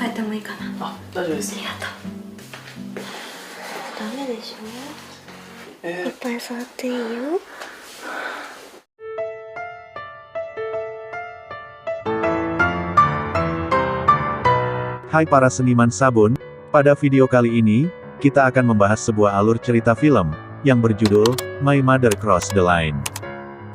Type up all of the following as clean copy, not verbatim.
えてもいいかな。あ、大丈夫です。ありがとう。ダメでしょ。いっぱい触っていいよ。Hai para seniman sabun, pada video kali ini, kita akan membahas sebuah alur cerita film, yang berjudul, My Mother Crossed the Line.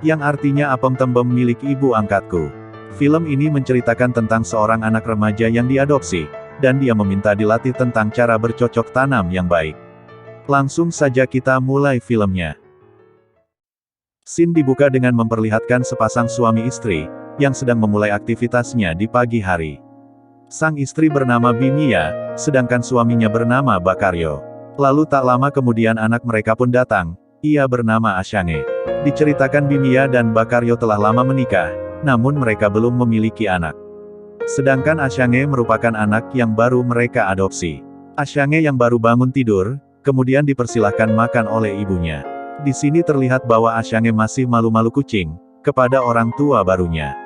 Yang artinya Apem Tembem Milik Ibu Angkatku. Film ini menceritakan tentang seorang anak remaja yang diadopsi, dan dia meminta dilatih tentang cara bercocok tanam yang baik. Langsung saja kita mulai filmnya. Scene dibuka dengan memperlihatkan sepasang suami istri, yang sedang memulai aktivitasnya di pagi hari. Sang istri bernama Bimia, sedangkan suaminya bernama Bakaryo. Lalu tak lama kemudian anak mereka pun datang, ia bernama Ashange. Diceritakan Bimia dan Bakaryo telah lama menikah, namun mereka belum memiliki anak. Sedangkan Ashange merupakan anak yang baru mereka adopsi. Ashange yang baru bangun tidur, kemudian dipersilahkan makan oleh ibunya. Di sini terlihat bahwa Ashange masih malu-malu kucing, kepada orang tua barunya.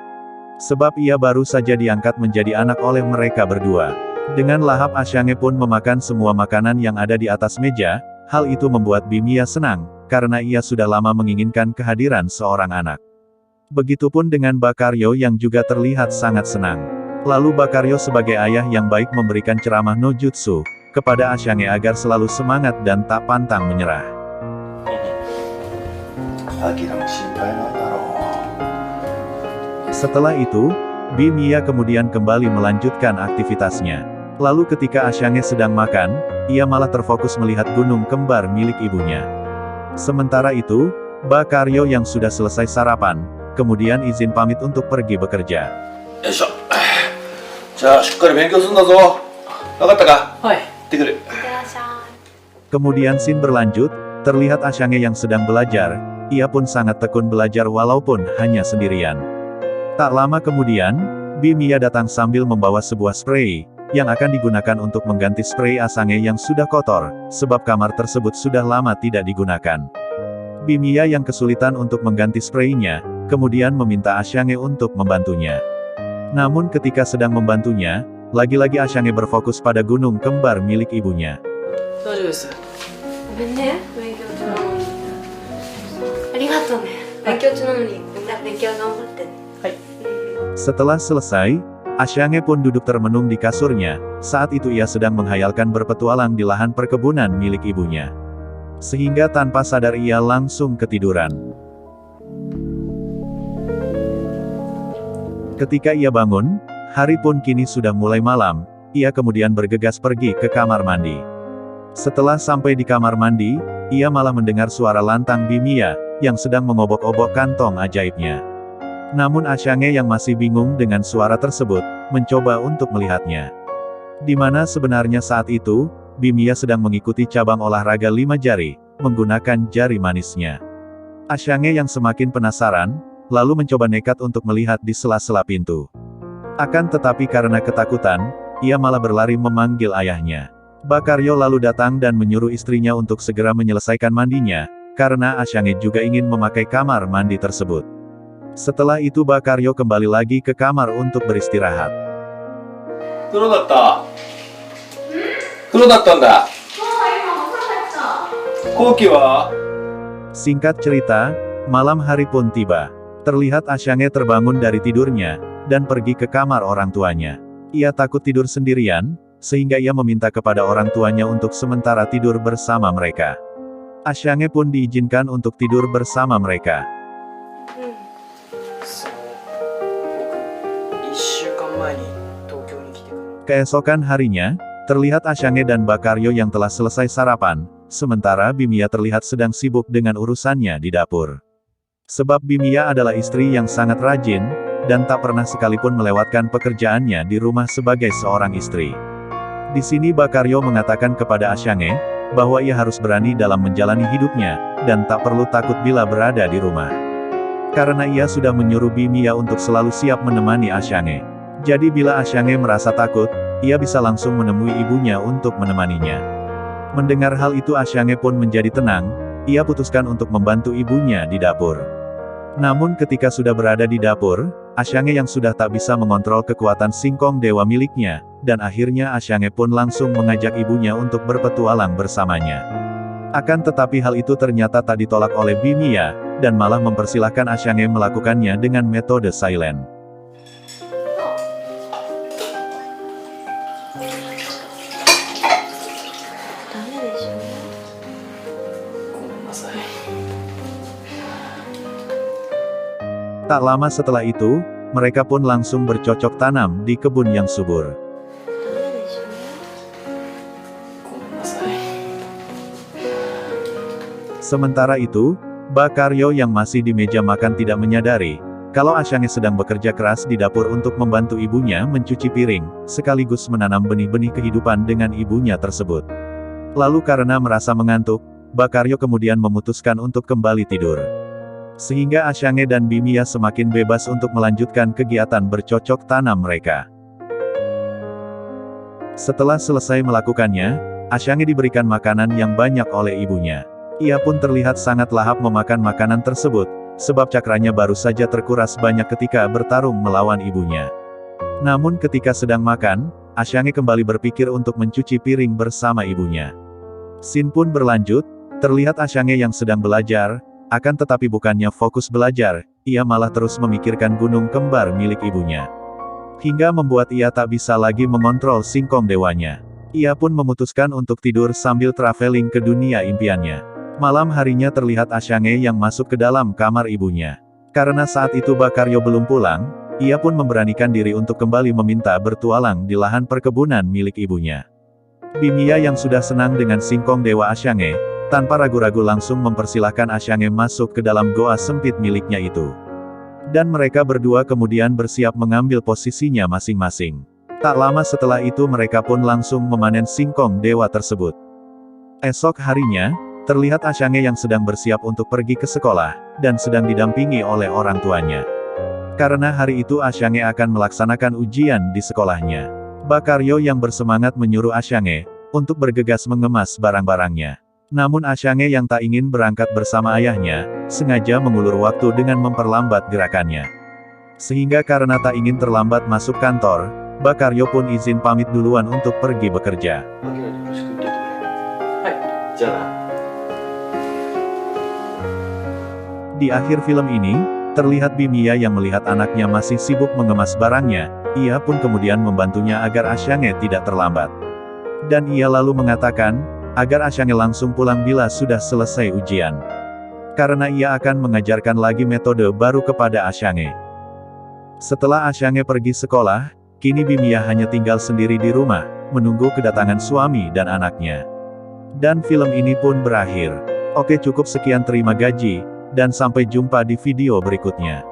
Sebab ia baru saja diangkat menjadi anak oleh mereka berdua. Dengan lahap Ashange pun memakan semua makanan yang ada di atas meja, hal itu membuat Bimia senang, karena ia sudah lama menginginkan kehadiran seorang anak. Begitupun dengan Bakaryo yang juga terlihat sangat senang. Lalu Bakaryo sebagai ayah yang baik memberikan ceramah no jutsu, kepada Ashange agar selalu semangat dan tak pantang menyerah. Setelah itu, Bimia kemudian kembali melanjutkan aktivitasnya. Lalu ketika Ashange sedang makan, ia malah terfokus melihat gunung kembar milik ibunya. Sementara itu, Bakaryo yang sudah selesai sarapan, kemudian izin pamit untuk pergi bekerja. Yoisho. Kemudian scene berlanjut, terlihat Ashange yang sedang belajar, ia pun sangat tekun belajar walaupun hanya sendirian. Tak lama kemudian, Bimia datang sambil membawa sebuah spray, yang akan digunakan untuk mengganti spray Ashange yang sudah kotor, sebab kamar tersebut sudah lama tidak digunakan. Bimia yang kesulitan untuk mengganti spraynya, kemudian meminta Ashange untuk membantunya. Namun ketika sedang membantunya, lagi-lagi Ashange berfokus pada gunung kembar milik ibunya. Setelah selesai, Ashange pun duduk termenung di kasurnya, saat itu ia sedang menghayalkan berpetualang di lahan perkebunan milik ibunya. Sehingga tanpa sadar ia langsung ketiduran. Ketika ia bangun, hari pun kini sudah mulai malam, ia kemudian bergegas pergi ke kamar mandi. Setelah sampai di kamar mandi, ia malah mendengar suara lantang Bimia, yang sedang mengobok-obok kantong ajaibnya. Namun Ashange yang masih bingung dengan suara tersebut, mencoba untuk melihatnya. Di mana sebenarnya saat itu, Bimia sedang mengikuti cabang olahraga 5 jari, menggunakan jari manisnya. Ashange yang semakin penasaran, lalu mencoba nekat untuk melihat di sela-sela pintu. Akan tetapi karena ketakutan, ia malah berlari memanggil ayahnya. Bakaryo lalu datang dan menyuruh istrinya untuk segera menyelesaikan mandinya, karena Ashange juga ingin memakai kamar mandi tersebut. Setelah itu Bakaryo kembali lagi ke kamar untuk beristirahat. Singkat cerita, malam hari pun tiba. Terlihat Ashange terbangun dari tidurnya, dan pergi ke kamar orang tuanya. Ia takut tidur sendirian, sehingga ia meminta kepada orang tuanya untuk sementara tidur bersama mereka. Ashange pun diizinkan untuk tidur bersama mereka. Keesokan harinya, terlihat Ashange dan Bakaryo yang telah selesai sarapan, sementara Bimia terlihat sedang sibuk dengan urusannya di dapur. Sebab Bimia adalah istri yang sangat rajin, dan tak pernah sekalipun melewatkan pekerjaannya di rumah sebagai seorang istri. Di sini Bakaryo mengatakan kepada Ashange, bahwa ia harus berani dalam menjalani hidupnya, dan tak perlu takut bila berada di rumah. Karena ia sudah menyuruh Bimia untuk selalu siap menemani Ashange. Jadi bila Ashange merasa takut, ia bisa langsung menemui ibunya untuk menemaninya. Mendengar hal itu Ashange pun menjadi tenang, ia putuskan untuk membantu ibunya di dapur. Namun ketika sudah berada di dapur, Ashyange yang sudah tak bisa mengontrol kekuatan singkong dewa miliknya, dan akhirnya Ashyange pun langsung mengajak ibunya untuk berpetualang bersamanya. Akan tetapi hal itu ternyata tak ditolak oleh Bimiya, dan malah mempersilahkan Ashyange melakukannya dengan metode silent. Tak lama setelah itu, mereka pun langsung bercocok tanam di kebun yang subur. Sementara itu, Bakaryo yang masih di meja makan tidak menyadari, kalau Ashyange sedang bekerja keras di dapur untuk membantu ibunya mencuci piring, sekaligus menanam benih-benih kehidupan dengan ibunya tersebut. Lalu karena merasa mengantuk, Bakaryo kemudian memutuskan untuk kembali tidur. Sehingga Ashyange dan Bimiya semakin bebas untuk melanjutkan kegiatan bercocok tanam mereka. Setelah selesai melakukannya, Ashyange diberikan makanan yang banyak oleh ibunya. Ia pun terlihat sangat lahap memakan makanan tersebut, sebab cakranya baru saja terkuras banyak ketika bertarung melawan ibunya. Namun ketika sedang makan, Ashyange kembali berpikir untuk mencuci piring bersama ibunya. Scene pun berlanjut, terlihat Ashyange yang sedang belajar, akan tetapi bukannya fokus belajar, ia malah terus memikirkan gunung kembar milik ibunya. Hingga membuat ia tak bisa lagi mengontrol singkong dewanya. Ia pun memutuskan untuk tidur sambil traveling ke dunia impiannya. Malam harinya terlihat Ashyange yang masuk ke dalam kamar ibunya. Karena saat itu Bakaryo belum pulang, ia pun memberanikan diri untuk kembali meminta bertualang di lahan perkebunan milik ibunya. Bimiya yang sudah senang dengan singkong dewa Ashyange, tanpa ragu-ragu langsung mempersilahkan Ashyange masuk ke dalam goa sempit miliknya itu. Dan mereka berdua kemudian bersiap mengambil posisinya masing-masing. Tak lama setelah itu mereka pun langsung memanen singkong dewa tersebut. Esok harinya, terlihat Ashyange yang sedang bersiap untuk pergi ke sekolah, dan sedang didampingi oleh orang tuanya. Karena hari itu Ashyange akan melaksanakan ujian di sekolahnya. Bakaryo yang bersemangat menyuruh Ashyange untuk bergegas mengemas barang-barangnya. Namun Ashyange yang tak ingin berangkat bersama ayahnya, sengaja mengulur waktu dengan memperlambat gerakannya. Sehingga karena tak ingin terlambat masuk kantor, Bakaryo pun izin pamit duluan untuk pergi bekerja. Di akhir film ini, terlihat Bimiya yang melihat anaknya masih sibuk mengemas barangnya, ia pun kemudian membantunya agar Ashyange tidak terlambat. Dan ia lalu mengatakan, agar Ashyange langsung pulang bila sudah selesai ujian. Karena ia akan mengajarkan lagi metode baru kepada Ashyange. Setelah Ashyange pergi sekolah, kini Bimiya hanya tinggal sendiri di rumah, menunggu kedatangan suami dan anaknya. Dan film ini pun berakhir. Oke, cukup sekian, terima gaji, dan sampai jumpa di video berikutnya.